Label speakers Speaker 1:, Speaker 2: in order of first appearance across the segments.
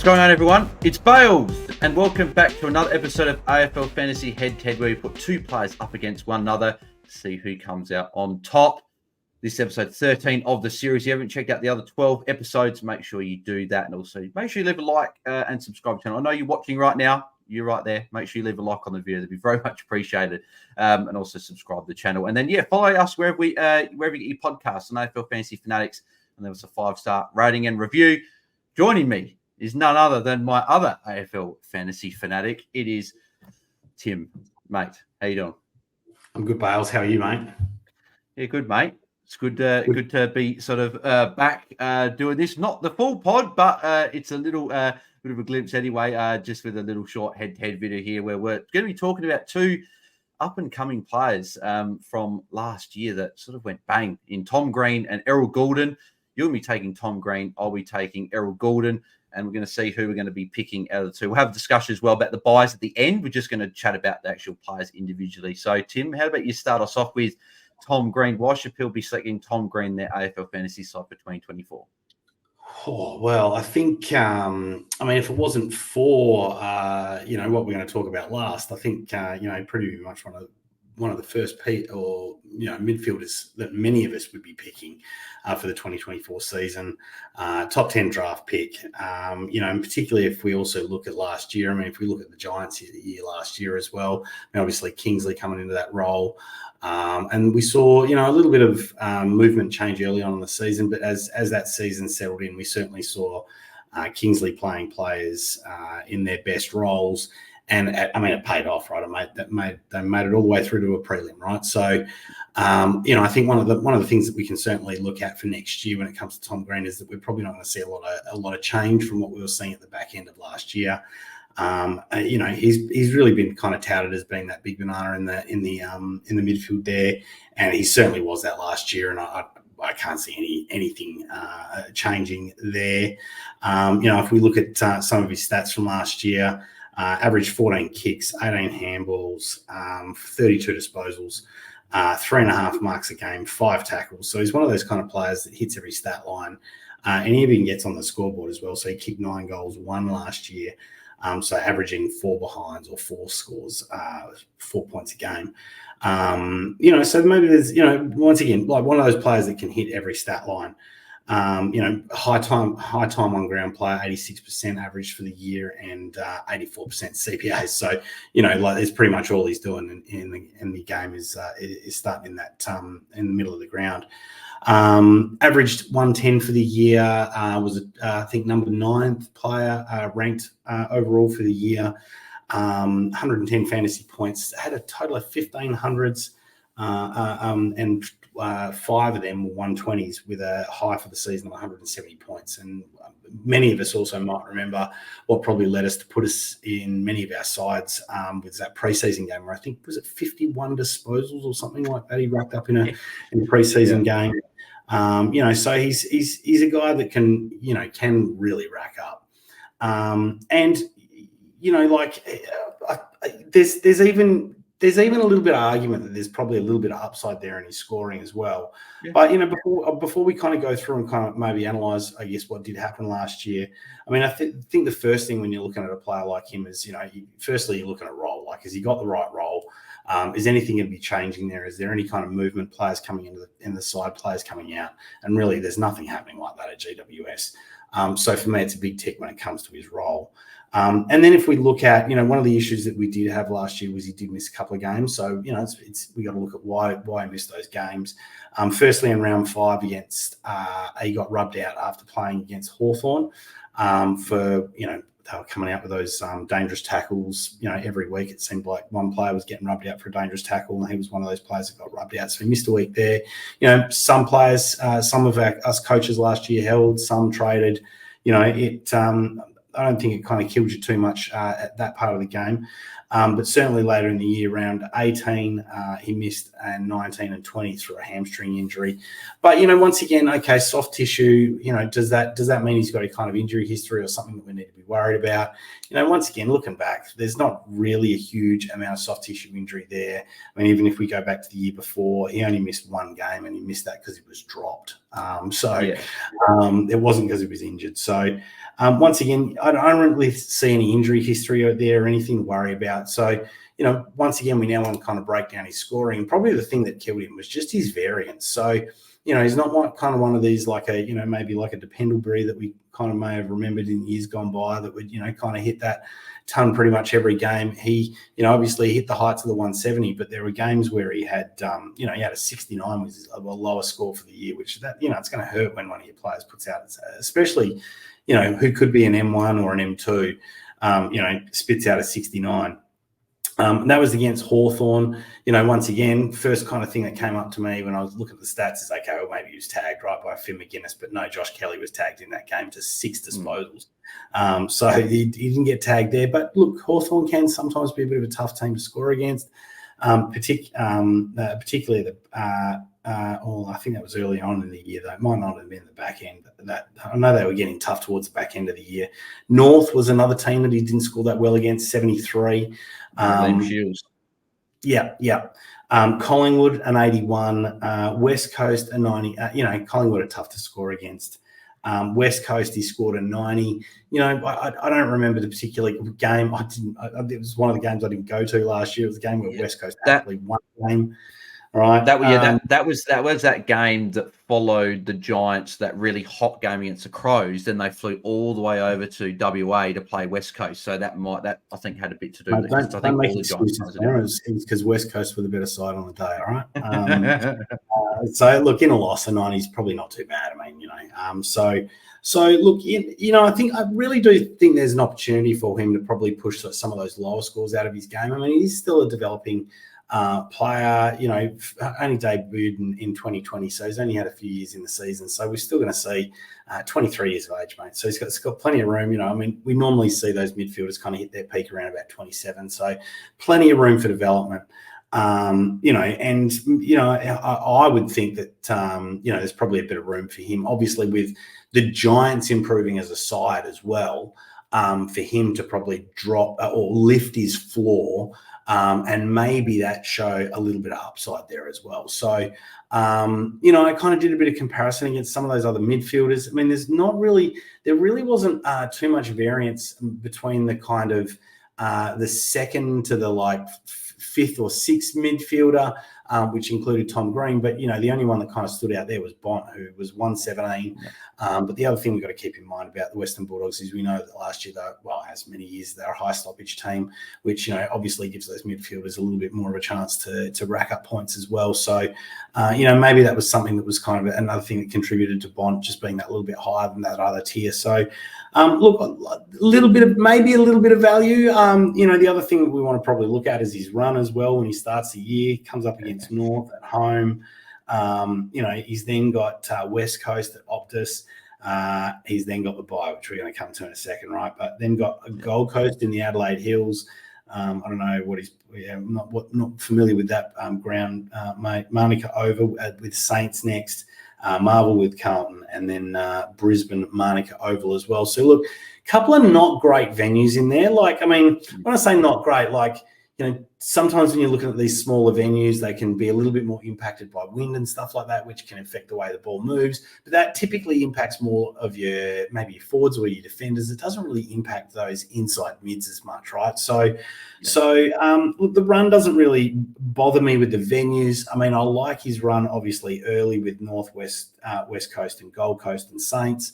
Speaker 1: What's going on, everyone? It's Bales, and welcome back to another episode of AFL Fantasy Head2Head, where we put two players up against one another to see who comes out on top. This is episode 13 of the series. If you haven't checked out the other 12 episodes, make sure you do that, and also make sure you leave a like and subscribe to the channel. I know you're watching right now. You're right there. Make sure you leave a like on the video. That'd be very much appreciated. And also subscribe to the channel. And then, follow us wherever you get your podcasts on AFL Fantasy Fanatics. And there was a 5-star rating and review. Joining me is none other than my other AFL Fantasy Fanatic. It is Tim. Mate, how you doing?
Speaker 2: I'm good, Bales. How are you, mate?
Speaker 1: Yeah, good, mate. It's good to be sort of back doing this. Not the full pod, but it's a little bit of a glimpse anyway, just with a little short head-to-head video here where we're going to be talking about two up-and-coming players from last year that sort of went bang in Tom Green and Errol Gulden. You'll be taking Tom Green. I'll be taking Errol Gulden. And we're going to see who we're going to be picking out of the two. We'll have a discussion as well about the buys at the end. We're just going to chat about the actual players individually. So, Tim, how about you start us off with Tom Green? Why should people be selecting Tom Green, their AFL fantasy side for 2024?
Speaker 2: Oh, well, I think, if it wasn't for, what we're going to talk about last, I think, pretty much one of the first midfielders that many of us would be picking for the 2024 season, top 10 draft pick, and particularly if we also look at last year. If we look at the Giants year last year as well, obviously Kingsley coming into that role. And we saw, a little bit of movement change early on in the season, but as that season settled in, we certainly saw Kingsley playing players in their best roles. And it paid off, right? They made it all the way through to a prelim, right? So, I think one of the things that we can certainly look at for next year when it comes to Tom Green is that we're probably not going to see a lot of change from what we were seeing at the back end of last year. He's really been kind of touted as being that big banana in the midfield there, and he certainly was that last year. And I can't see anything changing there. If we look at some of his stats from last year. Average 14 kicks, 18 handballs, 32 disposals, 3.5 marks a game, 5 tackles. So he's one of those kind of players that hits every stat line, and he even gets on the scoreboard as well. So he kicked 9 goals, 1 last year, so averaging 4 behinds or 4 scores, 4 points a game. So maybe there's, once again, like one of those players that can hit every stat line. High time on ground player, 86% average for the year and 84% CPA. So, there's pretty much all he's doing in the game is starting in that in the middle of the ground. Averaged 110 for the year, was I think number 9th player ranked overall for the year. 110 fantasy points, had a total of 1,500s, and 5 of them were 120s with a high for the season of 170 points. And many of us also might remember what probably led us to put us in many of our sides with that preseason game where I think, was it 51 disposals or something like that he racked up in a preseason game. So he's a guy that can really rack up. There's even a little bit of argument that there's probably a little bit of upside there in his scoring as well. Yeah. But, before we kind of go through and kind of maybe analyze, I guess, what did happen last year, I think the first thing when you're looking at a player like him is, firstly, you're looking at role. Like, has he got the right role? Is anything going to be changing there? Is there any kind of movement, players coming in the side, players coming out? And really, there's nothing happening like that at GWS. So for me, it's a big tick when it comes to his role. And then if we look at, one of the issues that we did have last year was he did miss a couple of games. So, we got to look at why he missed those games. Firstly, in round 5 he got rubbed out after playing against Hawthorn for, they were coming out with those dangerous tackles. Every week it seemed like one player was getting rubbed out for a dangerous tackle, and he was one of those players that got rubbed out. So he missed a week there. Some players, some of us coaches last year held, some traded. I don't think it kind of killed you too much at that part of the game. But certainly later in the year, round 18, he missed, and 19 and 20 through a hamstring injury. But, once again, okay, soft tissue, does that mean he's got a kind of injury history or something that we need to be worried about? Once again, looking back, there's not really a huge amount of soft tissue injury there. Even if we go back to the year before, he only missed 1 game, and he missed that because he was dropped. It wasn't because he was injured. So, once again, I don't really see any injury history out there or anything to worry about. So, once again, we now want to kind of break down his scoring. Probably the thing that killed him was just his variance. So, he's not one of these like maybe like a Dependleberry that we kind of may have remembered in years gone by that would, kind of hit that ton pretty much every game. He, obviously hit the heights of the 170, but there were games where he had, he had a 69, which is a lower score for the year, which it's going to hurt when one of your players puts out, especially, who could be an M1 or an M2, spits out a 69. That was against Hawthorn. Once again, first kind of thing that came up to me when I was looking at the stats is, okay, well, maybe he was tagged, right, by Finn McGuinness, but no, Josh Kelly was tagged in that game to 6 disposals. So he didn't get tagged there. But look, Hawthorn can sometimes be a bit of a tough team to score against, particularly I think that was early on in the year, though. It might not have been the back end. But I know they were getting tough towards the back end of the year. North was another team that he didn't score that well against, 73.
Speaker 1: Shields.
Speaker 2: Yeah. Collingwood, an 81. West Coast, a 90. Collingwood are tough to score against. West Coast, he scored a 90. I don't remember the particular game. It was one of the games I didn't go to last year. It was a game where West Coast actually won the game. Right.
Speaker 1: That was that game that followed the Giants, that really hot game against the Crows. Then they flew all the way over to WA to play West Coast. So that I think had a bit to do with it. I think all the Giants
Speaker 2: it was because West Coast were the better side on the day. All right. So look, in a loss, a 90 is probably not too bad. I mean, So look, I think I really do think there's an opportunity for him to probably push some of those lower scores out of his game. I mean, he's still a developing player, only debuted in 2020, so he's only had a few years in the season. So we're still going to see 23 years of age, mate. So he's got plenty of room. I mean, we normally see those midfielders kind of hit their peak around about 27, so plenty of room for development. I would think that, there's probably a bit of room for him, obviously, with the Giants improving as a side as well, for him to probably drop or lift his floor, and maybe that show a little bit of upside there as well. So, I kind of did a bit of comparison against some of those other midfielders. I mean, there really wasn't too much variance between the kind of the second to the like fifth or sixth midfielder, which included Tom Green. But, the only one that kind of stood out there was Bont, who was 117. But the other thing we've got to keep in mind about the Western Bulldogs is we know that last year, as many years, they're a high stoppage team, which, obviously gives those midfielders a little bit more of a chance to rack up points as well. So, maybe that was something that was kind of another thing that contributed to Bont just being that little bit higher than that other tier. So, look, a little bit of value. The other thing that we want to probably look at is his run as well. When he starts the year, comes up against North at home. He's then got West Coast at Optus. He's then got the bye, which we're going to come to in a second, right? But then got a Gold Coast in the Adelaide Hills. I don't know what he's. I'm not familiar with that ground, mate. Manuka Oval with Saints next. Marvel with Carlton, and then Brisbane Manuka Oval as well. So look, a couple of not great venues in there. Like, I mean, when I say not great, like, sometimes when you're looking at these smaller venues, they can be a little bit more impacted by wind and stuff like that, which can affect the way the ball moves. But that typically impacts more of maybe your forwards or your defenders. It doesn't really impact those inside mids as much, right? So the run doesn't really bother me with the venues. I mean, I like his run, obviously, early with Northwest, West Coast and Gold Coast and Saints.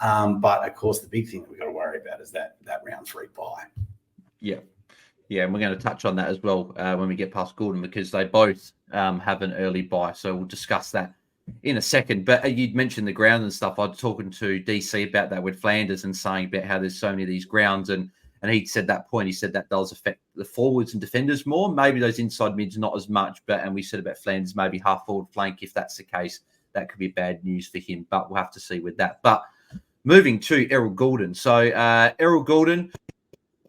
Speaker 2: But, of course, the big thing that we've got to worry about is that round 3 bye.
Speaker 1: Yeah. Yeah, and we're going to touch on that as well when we get past Gulden, because they both have an early bye. So we'll discuss that in a second. But you'd mentioned the ground and stuff. I was talking to DC about that with Flanders and saying about how there's so many of these grounds. And he said that point. He said that does affect the forwards and defenders more. Maybe those inside mids not as much. And we said about Flanders, maybe half forward flank. If that's the case, that could be bad news for him. But we'll have to see with that. But moving to Errol Gulden. So Errol Gulden,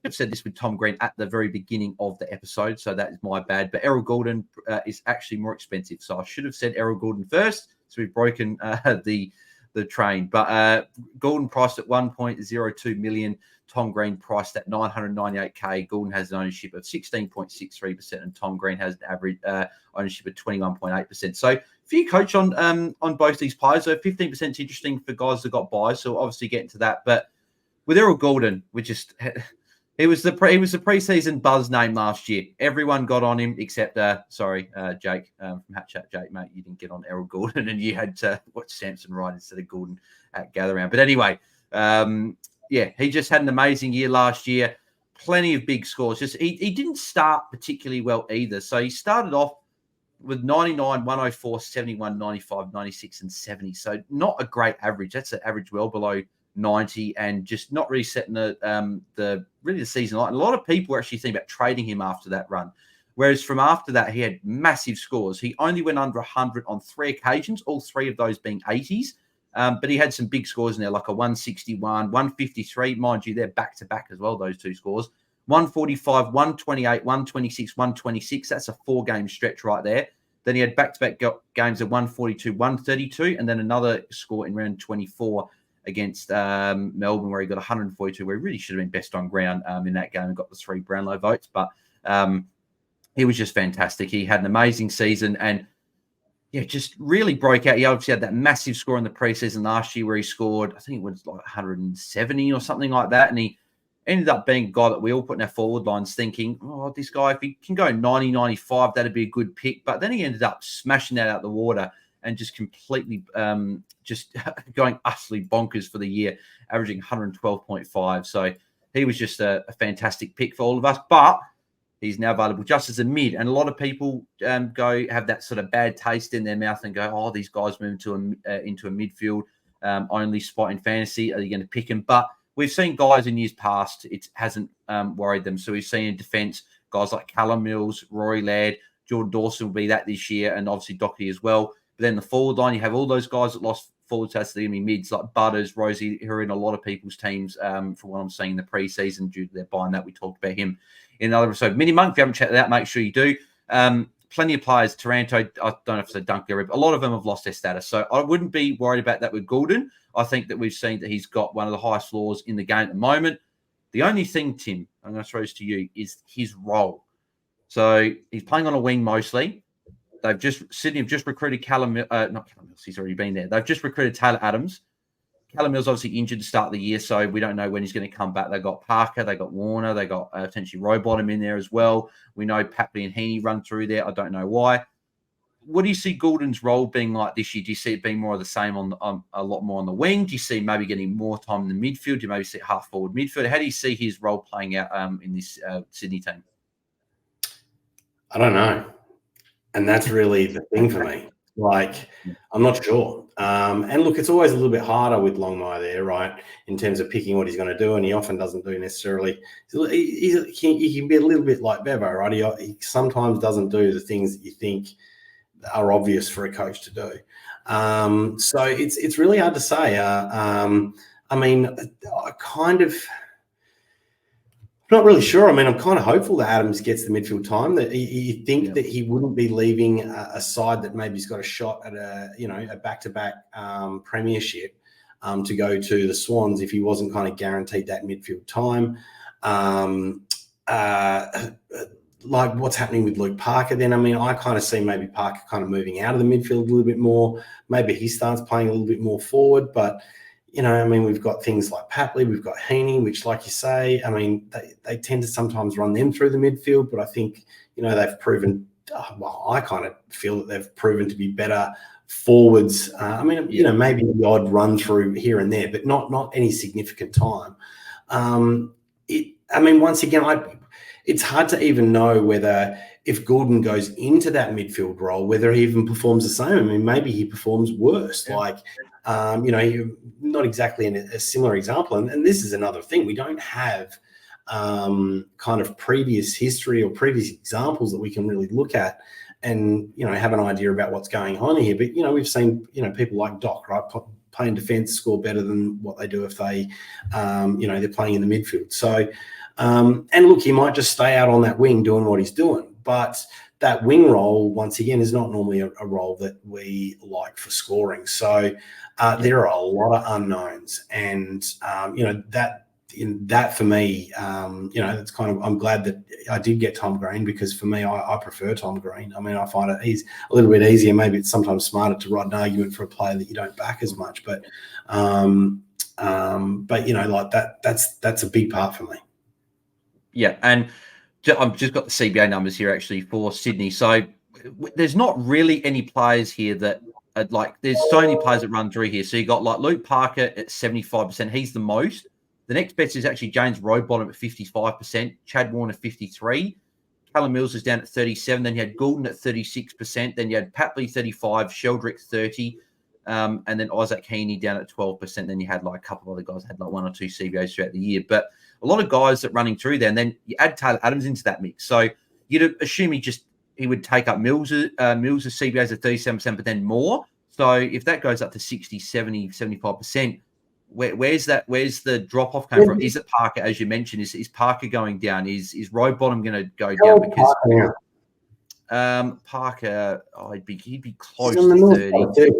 Speaker 1: I've said this with Tom Green at the very beginning of the episode, so that is my bad. But Errol Gulden is actually more expensive. So I should have said Errol Gulden first. So we've broken the train. But Gulden priced at 1.02 million. Tom Green priced at 998K. Gulden has an ownership of 16.63%, and Tom Green has an average ownership of 21.8%. So for you, coach, on both these players, so 15% is interesting for guys that got buys. So we'll obviously get into that. But with Errol Gulden, he was the preseason buzz name last year. Everyone got on him except Jake from Hat Chat. Jake, mate, you didn't get on Errol Gulden, and you had to watch Samson Wright instead of Gulden at Gather Round. But anyway, he just had an amazing year last year. Plenty of big scores. Just he didn't start particularly well either. So he started off with 99, 104, 71, 95, 96, and 70. So not a great average. That's an average well below 90, and just not really setting the season light. And a lot of people were actually thinking about trading him after that run. Whereas from after that, he had massive scores. He only went under 100 on 3 occasions, all 3 of those being 80s. But he had some big scores in there, like a 161, 153. Mind you, they're back-to-back as well, those 2 scores. 145, 128, 126, 126. That's a 4-game stretch right there. Then he had back-to-back games of 142, 132, and then another score in round 24 against Melbourne, where he got 142, where he really should have been best on ground in that game and got the 3 Brownlow votes. But he was just fantastic. He had an amazing season and just really broke out. He obviously had that massive score in the preseason last year where he scored, I think it was like 170 or something like that. And he ended up being a guy that we all put in our forward lines thinking, oh, this guy, if he can go 90, 95, that'd be a good pick. But then he ended up smashing that out the water and just completely just going utterly bonkers for the year, averaging 112.5. So he was just a fantastic pick for all of us. But he's now available just as a mid. And a lot of people have that sort of bad taste in their mouth and go, oh, these guys move into a midfield only spot in fantasy. Are you going to pick him? But we've seen guys in years past, it hasn't worried them. So we've seen in defence guys like Callum Mills, Rory Laird, Jordan Dawson will be that this year, and obviously Doherty as well. But then the forward line, you have all those guys that lost forward stats to the mids, like Butters, Rosie, who are in a lot of people's teams from what I'm seeing in the preseason due to their buying that. We talked about him in another episode. Mini Monk, if you haven't checked that out, make sure you do. Plenty of players, Taranto, I don't know if it's a dunk there, but a lot of them have lost their status. So I wouldn't be worried about that with Gulden. I think that we've seen that he's got one of the highest floors in the game at the moment. The only thing, Tim, I'm going to throw this to you, is his role. So he's playing on a wing mostly. Sydney have just recruited not Callum Mills, he's already been there. They've just recruited Taylor Adams. Callum Mills obviously injured to start the year, so we don't know when he's going to come back. They got Parker, they got Warner, they got potentially Rowbottom in there as well. We know Papley and Heaney run through there. I don't know why. What do you see Gulden's role being like this year? Do you see it being more of the same on a lot more on the wing? Do you see maybe getting more time in the midfield? Do you maybe see half forward midfield? How do you see his role playing out in this Sydney team?
Speaker 2: I don't know. And that's really the thing for me. Like, I'm not sure. And look, it's always a little bit harder with Longmire there, right, in terms of picking what he's going to do, and he often doesn't do necessarily. He can be a little bit like Bevo, right? He sometimes doesn't do the things that you think are obvious for a coach to do. So it's really hard to say. I mean, I kind of... Not really sure. I mean, I'm kind of hopeful that Adams gets the midfield time. That you think that he wouldn't be leaving a side that maybe has got a shot at a back-to-back premiership to go to the Swans if he wasn't kind of guaranteed that midfield time. Like what's happening with Luke Parker then? I mean, I kind of see maybe Parker kind of moving out of the midfield a little bit more. Maybe he starts playing a little bit more forward, but I mean, we've got things like Papley, we've got Heaney, which, like you say, I mean, they tend to sometimes run them through the midfield, but I think, they've proven, I kind of feel that they've proven to be better forwards. I mean, maybe the odd run through here and there, but not any significant time. I mean, once again, it's hard to even know whether if Gulden goes into that midfield role, whether he even performs the same. I mean, maybe he performs worse. Yeah. Not exactly a similar example. And this is another thing. We don't have kind of previous history or previous examples that we can really look at and, have an idea about what's going on here. But, we've seen, people like Doc, right, playing defence score better than what they do if they, they're playing in the midfield. So, and look, he might just stay out on that wing doing what he's doing. But that wing role, once again, is not normally a role that we like for scoring. So there are a lot of unknowns. And, that for me, it's kind of, I'm glad that I did get Tom Green, because for me, I prefer Tom Green. I mean, I find it he's a little bit easier. Maybe it's sometimes smarter to write an argument for a player that you don't back as much. But But like that's a big part for me.
Speaker 1: Yeah, and I've just got the CBA numbers here actually for Sydney. So there's not really any players here that there's so many players that run through here. So you got like Luke Parker at 75%. He's the most. The next best is actually James Rowbottom at 55%, Chad Warner 53%. Callum Mills is down at 37%. Then you had Gulden at 36%. Then you had Papley 35%, Sheldrick 30%. And then Isaac Heaney down at 12%. Then you had like a couple of other guys had like 1 or 2 CBAs throughout the year. But a lot of guys that running through there. And then you add Taylor Adams into that mix. So you'd assume he would take up Mills' CBAs at 37%, but then more. So if that goes up to 60, 70, 75%, where's the drop off coming from? Is it Parker, as you mentioned? Is Parker going down? Is Rowbottom going to go down? Because Parker, he'd be close to 30.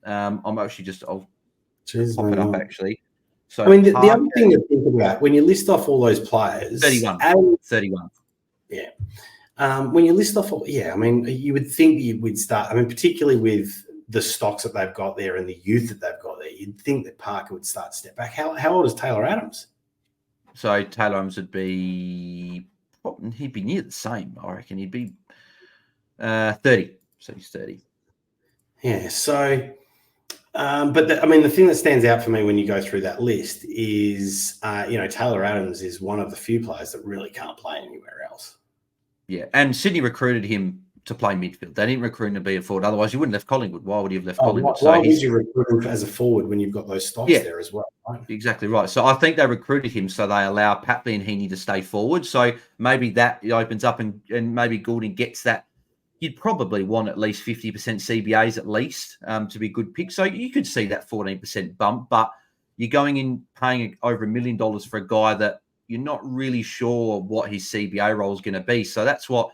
Speaker 1: I'm actually I'll pop it up actually. So
Speaker 2: I mean, the other thing to think about when you list off all those players,
Speaker 1: 31.
Speaker 2: Yeah. When you list off, I mean, you would think you would start. I mean, particularly with the stocks that they've got there and the youth that they've got there, you'd think that Parker would start to step back. How old is Taylor Adams?
Speaker 1: So Taylor Adams would be, he'd be near the same, I reckon. He'd be 30. So he's 30.
Speaker 2: Yeah. So, but I mean, the thing that stands out for me when you go through that list is, Taylor Adams is one of the few players that really can't play anywhere else.
Speaker 1: Yeah, and Sydney recruited him to play midfield. They didn't recruit him to be a forward. Otherwise, you wouldn't have left Collingwood. Why would you have left Collingwood?
Speaker 2: Why would you recruit him as a forward when you've got those stocks there as well? Right?
Speaker 1: Exactly right. So I think they recruited him so they allow Papley and Heaney to stay forward. So maybe that opens up and maybe Gulden gets that. You'd probably want at least 50% CBAs at least to be a good pick. So you could see that 14% bump, but you're going in paying over $1 million for a guy that you're not really sure what his CBA role is going to be. So that's what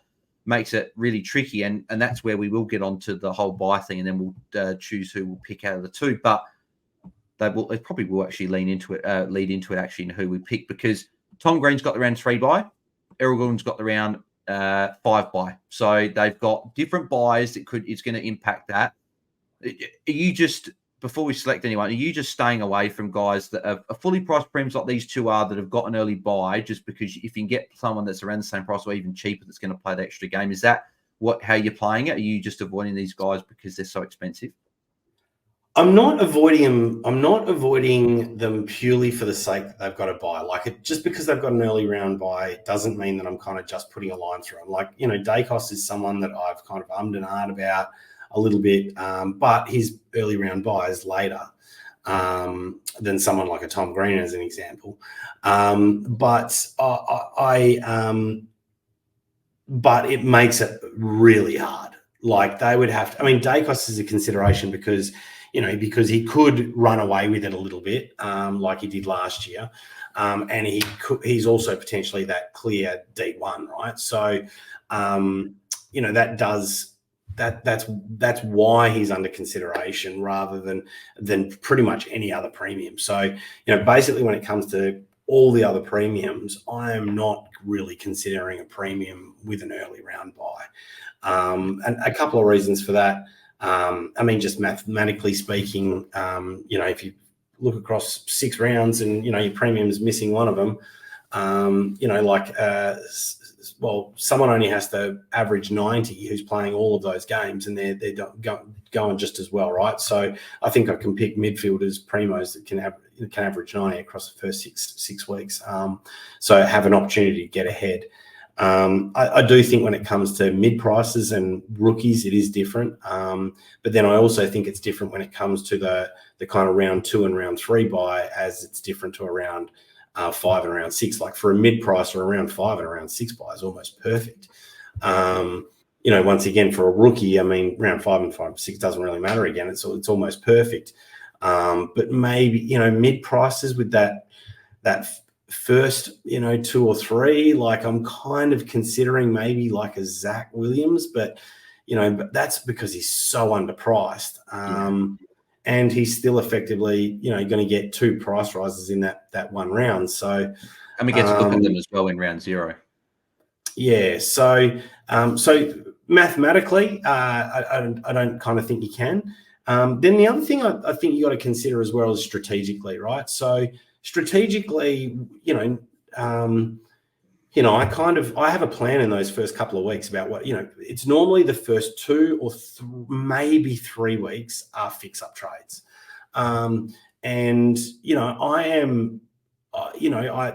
Speaker 1: makes it really tricky. And that's where we will get onto the whole buy thing, and then we'll choose who we'll pick out of the two. But they probably will actually lead into it actually in who we pick, because Tom Green's got the round 3 buy, Errol Gulden's got the round 5 buy. So they've got different buys it's going to impact that. Are you just, before we select anyone, are you just staying away from guys that are fully priced premiums like these two are, that have got an early buy, just because if you can get someone that's around the same price or even cheaper that's going to play the extra game? Is that how you're playing it? Are you just avoiding these guys because they're so expensive?
Speaker 2: I'm not avoiding them. I'm not avoiding them purely for the sake that they've got to buy. Just because they've got an early round buy doesn't mean that I'm kind of just putting a line through them. Dacos is someone that I've kind of ummed and ahed about a little bit, but his early round buy is later than someone like a Tom Green, as an example. But it makes it really hard. They would have to. I mean, Dacos is a consideration because he could run away with it a little bit, like he did last year, and he's also potentially that clear D1, right? So, that's why he's under consideration rather than pretty much any other premium. So, basically when it comes to all the other premiums, I am not really considering a premium with an early round buy. And a couple of reasons for that. I mean, just mathematically speaking, if you look across 6 rounds and, your premium's missing one of them, someone only has to average 90 who's playing all of those games, and they're going just as well, right? So I think I can pick midfielders, primos that can average 90 across the first six weeks. So have an opportunity to get ahead. I do think when it comes to mid prices and rookies, it is different. But then I also think it's different when it comes to the kind of round 2 and round 3 buy, as it's different to around 5 and around 6. Like for a mid price or around 5 and around 6 buy is almost perfect. Once again, for a rookie, I mean, round 5 and 6 doesn't really matter again. It's almost perfect. But maybe, mid prices with that first, 2 or 3, I'm kind of considering maybe like a Zach Williams, but that's because he's so underpriced. And he's still effectively, going to get 2 price rises in that one round. So,
Speaker 1: and we get to look at them as well in round 0.
Speaker 2: Yeah. So mathematically, I don't kind of think you can. Then the other thing I think you got to consider as well is strategically, right? So strategically, I have a plan in those first couple of weeks about what, it's normally the first 2 or maybe 3 weeks are fix-up trades. And I am,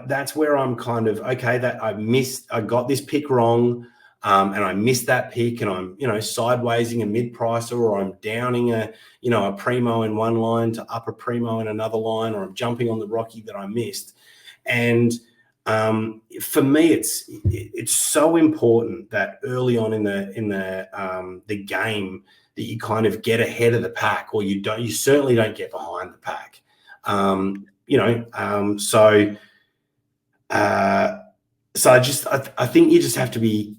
Speaker 2: that's where I'm kind of, okay, that I got this pick wrong, and I missed that pick, and I'm, sidewaying a mid-pricer, or I'm downing a primo in one line to up a primo in another line, or I'm jumping on the Rocky that I missed. And for me, it's so important that early on in the game that you kind of get ahead of the pack, or you certainly don't get behind the pack. So I think you just have to be.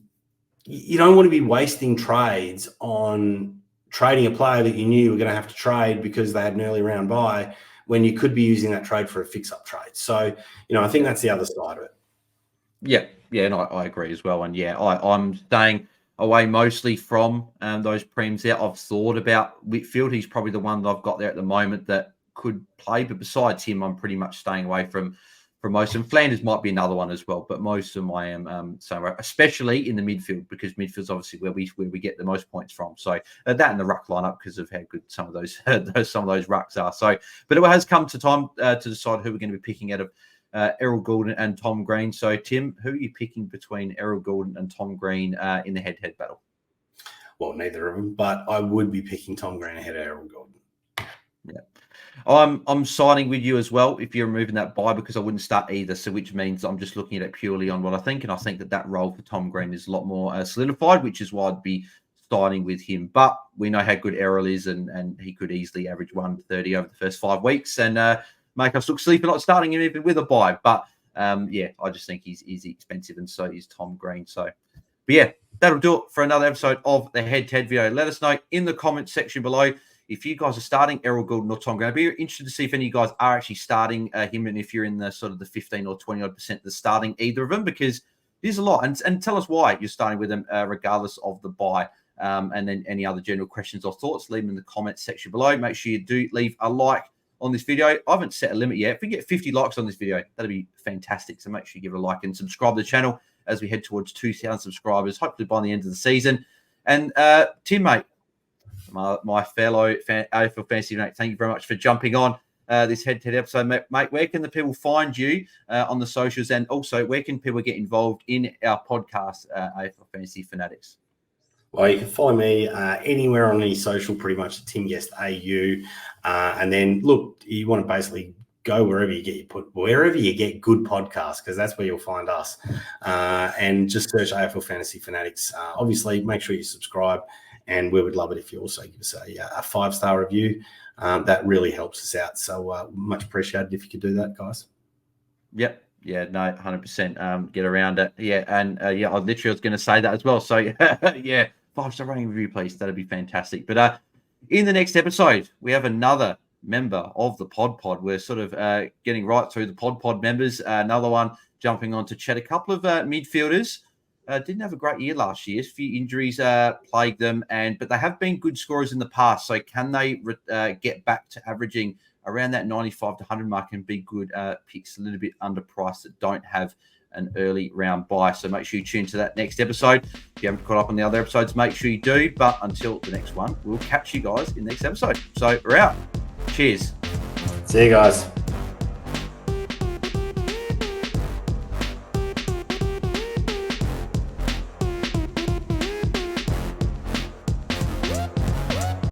Speaker 2: You don't want to be wasting trades on trading a player that you knew you were going to have to trade because they had an early round bye, when you could be using that trade for a fix-up trade. So, I think that's the other side of it.
Speaker 1: Yeah, and I agree as well. And I'm staying away mostly from those prems out. I've thought about Whitfield. He's probably the one that I've got there at the moment that could play. But besides him, I'm pretty much staying away from most of them. Flanders might be another one as well, but most of them I am especially in the midfield, because midfield's obviously where we get the most points from. So that and the ruck lineup, because of how good some of those rucks are. So, but it has come to time to decide who we're going to be picking out of Errol Gulden and Tom Green. So, Tim, who are you picking between Errol Gulden and Tom Green in the head-to-head battle?
Speaker 2: Well, neither of them, but I would be picking Tom Green ahead of Errol Gulden.
Speaker 1: Yeah. I'm siding with you as well if you're removing that bye, because I wouldn't start either. So, which means I'm just looking at it purely on what I think. And I think that role for Tom Green is a lot more solidified, which is why I'd be siding with him. But we know how good Errol is, and he could easily average 130 over the first 5 weeks and make us look silly for not starting him even with a bye. But I just think he's expensive, and so is Tom Green. So, but yeah, that'll do it for another episode of the Head2Head video. Let us know in the comments section below if you guys are starting Errol Gulden or Tom Green. I'd be interested to see if any of you guys are actually starting him, and if you're in the sort of the 15 or 20% that's starting either of them, because there's a lot. And tell us why you're starting with them, regardless of the bye. And then any other general questions or thoughts, leave them in the comments section below. Make sure you do leave a like on this video. I haven't set a limit yet. If we get 50 likes on this video, that'd be fantastic. So make sure you give it a like and subscribe to the channel as we head towards 2,000 subscribers, hopefully by the end of the season. And Tim, mate, my fellow AFL Fantasy Fanatic, thank you very much for jumping on this head-to-head episode. Mate, where can the people find you on the socials, and also where can people get involved in our podcast, AFL Fantasy Fanatics?
Speaker 2: Well, you can follow me anywhere on any social, pretty much at Tim Guest AU. And then, look, you want to basically go wherever you get good podcasts, because that's where you'll find us. And just search AFL Fantasy Fanatics. Obviously, make sure you subscribe, and we would love it if you also give us a 5-star review. That really helps us out. So much appreciated if you could do that, guys.
Speaker 1: Yep. Yeah, no, 100%. Get around it. Yeah, and I literally was going to say that as well. So yeah, 5-star rating review, please. That'd be fantastic. But in the next episode, we have another member of the Pod. We're sort of getting right through the Pod members. Another one jumping on to chat. A couple of midfielders didn't have a great year last year. A few injuries plagued them, but they have been good scorers in the past. So can they get back to averaging around that 95 to 100 mark and be good picks, a little bit underpriced, that don't have an early round buy? So make sure you tune to that next episode. If you haven't caught up on the other episodes, make sure you do. But until the next one, we'll catch you guys in the next episode. So we're out. Cheers.
Speaker 2: See you guys.